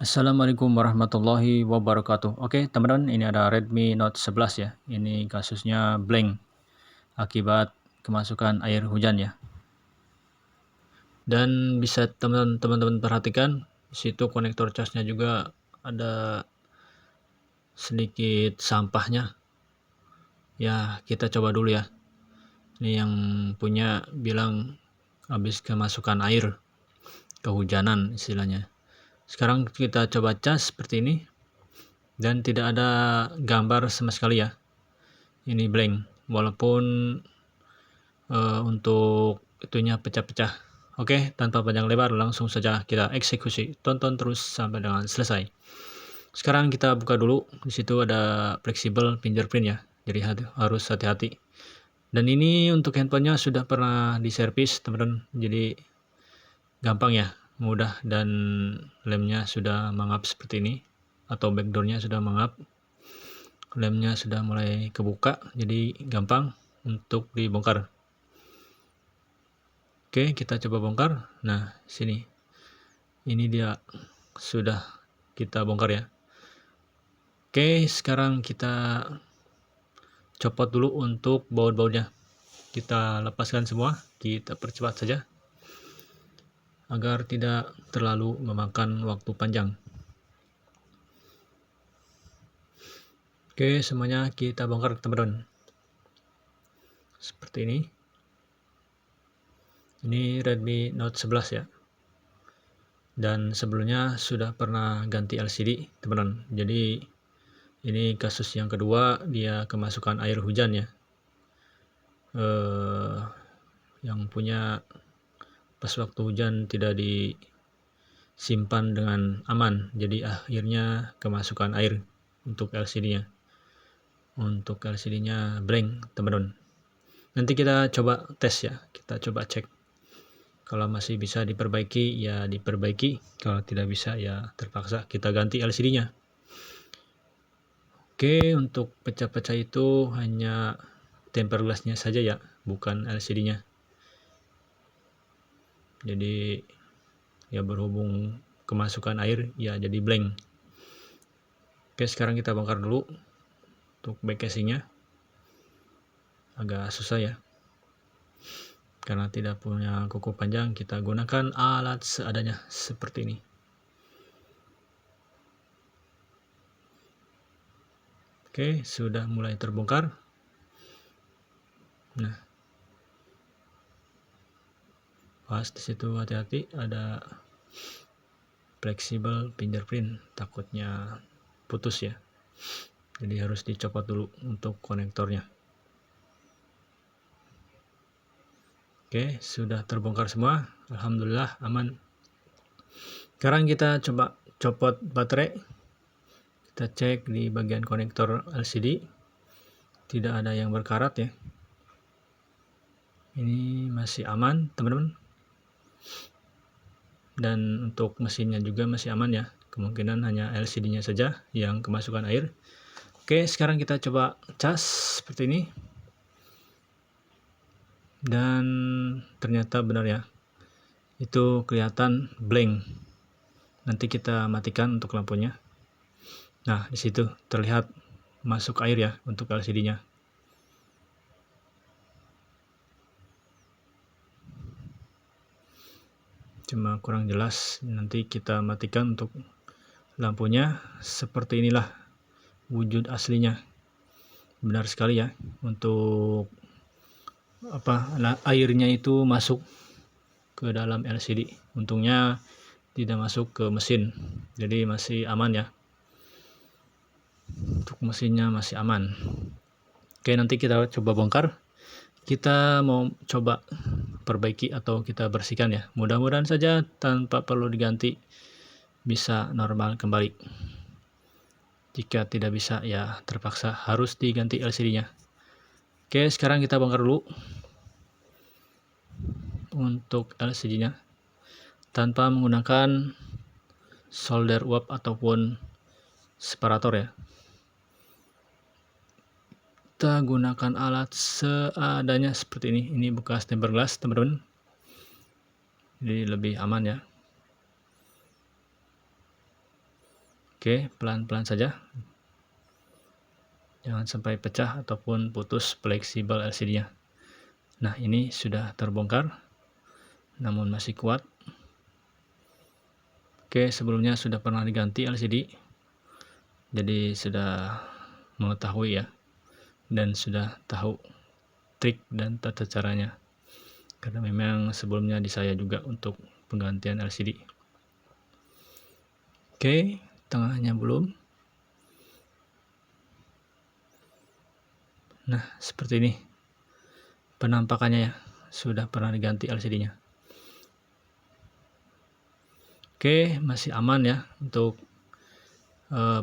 Assalamualaikum warahmatullahi wabarakatuh. Oke, teman-teman, ini ada Redmi Note 11 ya. Ini kasusnya blank akibat kemasukan air hujan ya. Dan bisa teman-teman perhatikan, di situ konektor casnya juga ada sedikit sampahnya. Ya, kita coba dulu ya. Ini yang punya bilang habis kemasukan air, kehujanan istilahnya. Sekarang kita coba cas seperti ini. Dan tidak ada gambar sama sekali ya. Ini blank, walaupun untuk itunya pecah-pecah. Oke, tanpa panjang lebar langsung saja kita eksekusi. Tonton terus sampai dengan selesai. Sekarang kita buka dulu. Di situ ada fleksibel fingerprint ya. Jadi harus hati-hati. Dan ini untuk handphonenya sudah pernah diservis, teman-teman. Jadi gampang ya, mudah, dan lemnya sudah mengap seperti ini, atau backdoornya sudah mengap. Lemnya sudah mulai kebuka, jadi gampang untuk dibongkar. Oke, kita coba bongkar. Nah, sini. Ini dia sudah kita bongkar ya. Oke, sekarang kita copot dulu untuk baut-bautnya. Kita lepaskan semua, kita percepat saja agar tidak terlalu memakan waktu panjang. Oke, semuanya kita bongkar, teman-teman. Seperti ini. Ini Redmi Note 11 ya. Dan sebelumnya sudah pernah ganti LCD, teman-teman. Jadi ini kasus yang kedua, dia kemasukan air hujan ya. Yang punya pas waktu hujan tidak disimpan dengan aman, jadi akhirnya kemasukan air untuk LCD-nya. Untuk LCD-nya blank, teman-teman. Nanti kita coba tes ya, kita coba cek. Kalau masih bisa diperbaiki, ya diperbaiki. Kalau tidak bisa, ya terpaksa kita ganti LCD-nya. Oke, untuk pecah-pecah itu hanya tempered glass-nya saja ya, bukan LCD-nya. Jadi ya berhubung kemasukan air, ya jadi blank. Oke, sekarang kita bongkar dulu. Untuk back casing-nya agak susah ya, karena tidak punya kuku panjang. Kita gunakan alat seadanya seperti ini. Oke, sudah mulai terbongkar. Nah, pas di situ hati-hati, ada fleksibel fingerprint, takutnya putus ya. Jadi harus dicopot dulu untuk konektornya. Oke, sudah terbongkar semua. Alhamdulillah aman. Sekarang kita coba copot baterai. Kita cek di bagian konektor LCD. Tidak ada yang berkarat ya. Ini masih aman, teman-teman. Dan untuk mesinnya juga masih aman ya. Kemungkinan hanya LCD-nya saja yang kemasukan air. Oke, sekarang kita coba cas seperti ini. Dan ternyata benar ya, itu kelihatan blank. Nanti kita matikan untuk lampunya. Nah, di situ terlihat masuk air ya untuk LCD-nya. Cuma kurang jelas, nanti kita matikan untuk lampunya. Seperti inilah wujud aslinya. Benar sekali ya, untuk airnya itu masuk ke dalam LCD. Untungnya tidak masuk ke mesin, jadi masih aman ya. Untuk mesinnya masih aman. Oke, nanti kita coba bongkar. Kita mau coba perbaiki atau kita bersihkan ya. Mudah-mudahan saja tanpa perlu diganti bisa normal kembali. Jika tidak bisa, ya terpaksa harus diganti LCD-nya. Oke, sekarang kita bongkar dulu untuk LCD-nya tanpa menggunakan solder uap ataupun separator ya. Kita gunakan alat seadanya seperti ini. Ini bekas tempered glass, teman-teman. Jadi lebih aman ya. Oke, pelan-pelan saja. Jangan sampai pecah ataupun putus fleksibel LCD-nya. Nah, ini sudah terbongkar, namun masih kuat. Oke, sebelumnya sudah pernah diganti LCD, jadi sudah mengetahui ya, dan sudah tahu trik dan tata caranya. Karena memang sebelumnya di saya juga untuk penggantian LCD. Oke, tengahnya belum. Nah, seperti ini penampakannya ya, sudah pernah diganti LCD-nya. Oke, masih aman ya untuk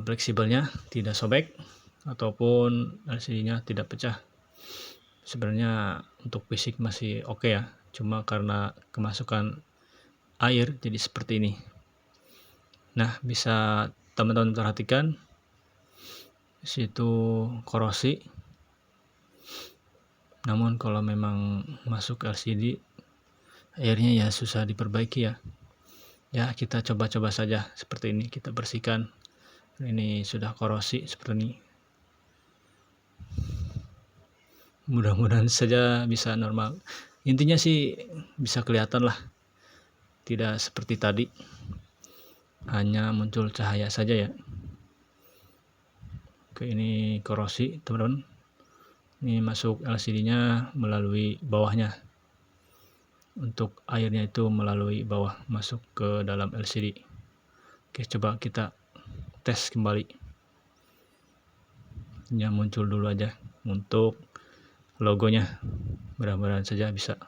fleksibelnya, tidak sobek ataupun LCD-nya tidak pecah. Sebenarnya untuk fisik masih oke ya, cuma karena kemasukan air jadi seperti ini. Nah, bisa teman-teman perhatikan situ korosi. Namun kalau memang masuk LCD airnya ya susah diperbaiki ya. Ya, kita coba-coba saja seperti ini, kita bersihkan. Ini sudah korosi seperti ini. Mudah-mudahan saja bisa normal. Intinya sih bisa kelihatan lah, tidak seperti tadi, hanya muncul cahaya saja ya. Oke, ini korosi teman-teman. Ini masuk LCD-nya melalui bawahnya. Untuk airnya itu melalui bawah masuk ke dalam LCD. Oke, coba kita tes kembali. Yang muncul dulu aja untuk logonya, mudah-mudahan saja bisa.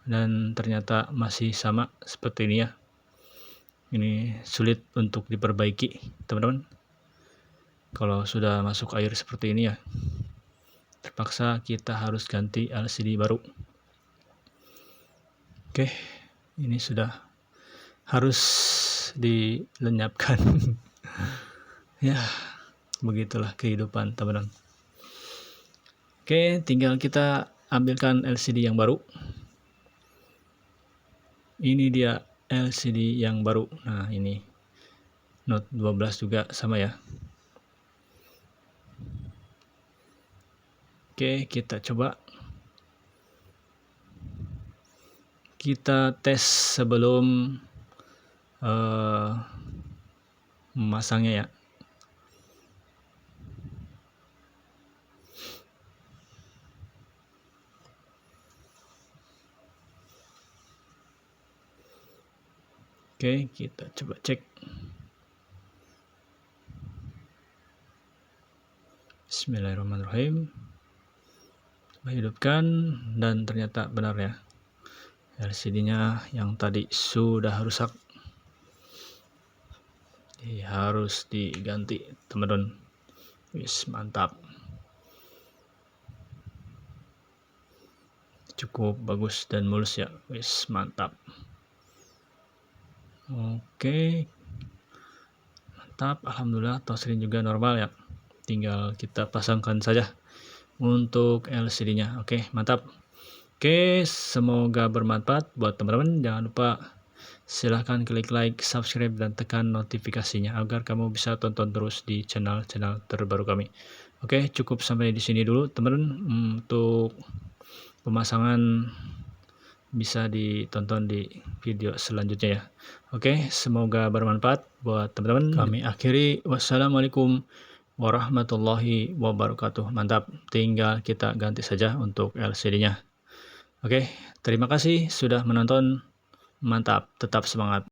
Dan ternyata masih sama seperti ini ya. Ini sulit untuk diperbaiki teman-teman. Kalau sudah masuk air seperti ini ya, terpaksa kita harus ganti LCD baru. Oke, ini sudah harus dilenyapkan. Ya, begitulah kehidupan teman-teman. Oke, tinggal kita ambilkan LCD yang baru. Ini dia LCD yang baru. Nah, ini Note 12 juga sama ya. Oke, kita coba. Kita tes sebelum memasangnya ya. Oke, kita coba cek. Bismillahirrahmanirrahim. Coba hidupkan dan ternyata benar ya. LCD-nya yang tadi sudah rusak. Jadi harus diganti teman-teman. Wis, mantap. Cukup bagus dan mulus ya. Wis, mantap. Oke. Mantap, alhamdulillah touchscreen juga normal ya. Tinggal kita pasangkan saja untuk LCD-nya. Oke, mantap. Oke, semoga bermanfaat buat teman-teman. Jangan lupa silahkan klik like, subscribe, dan tekan notifikasinya agar kamu bisa tonton terus di channel-channel terbaru kami. Oke, cukup sampai di sini dulu teman-teman. Untuk pemasangan bisa ditonton di video selanjutnya ya. Oke, semoga bermanfaat buat teman-teman. Kami akhiri. Wassalamualaikum warahmatullahi wabarakatuh. Mantap, tinggal kita ganti saja untuk LCD-nya. Oke, terima kasih sudah menonton. Mantap, tetap semangat.